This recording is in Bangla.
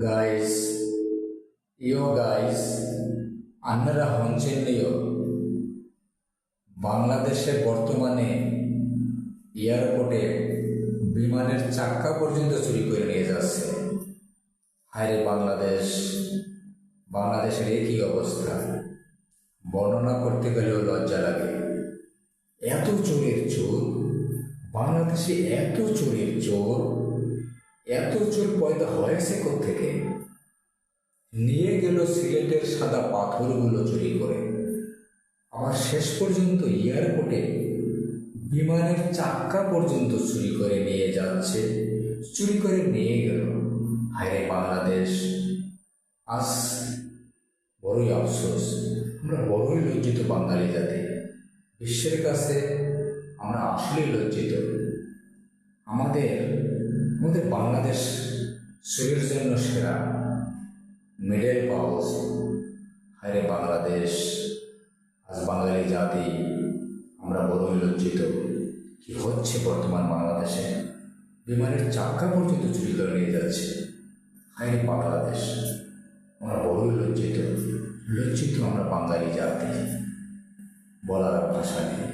গাইস, গাইস, আপনারা হচ্ছেন বাংলাদেশে বর্তমানে এয়ারপোর্টে বিমানের চাক্কা পর্যন্ত চুরি করে নিয়ে যাচ্ছে। হায়রে বাংলাদেশের একই অবস্থা, বর্ণনা করতে গেলেও লজ্জা লাগে। এত চোরের চোর বাংলাদেশে, এত চোর পয়দা হয়েছে কোত্থেকে? নিয়ে গেল সিলেটের সাদা পাথরগুলো চুরি করে, আবার শেষ পর্যন্ত এয়ারপোর্টে বিমানের চাক্কা পর্যন্ত চুরি করে নিয়ে যাচ্ছে, চুরি করে নিয়ে গেল। হায়রে বাংলাদেশ, আজ বড়ই আফসোস, আমরা বড়ই লজ্জিত বাঙালি জাতি। বিশ্বের কাছে আমরা আসলেই লজ্জিত। আমাদের বাংলাদেশ চুরির জন্য সেরা, মেডেল পাওয়া। হায়রে বাংলাদেশ, আজ বাঙালি জাতি আমরা বড়ই লজ্জিত। কি হচ্ছে বর্তমান বাংলাদেশে? বিমানের চাক্কা পর্যন্ত চুরি করে নিয়ে যাচ্ছে। হায়রে বাংলাদেশ, আমরা বড়ই লজ্জিত আমরা বাঙালি জাতি, বলার ভাষা নেই।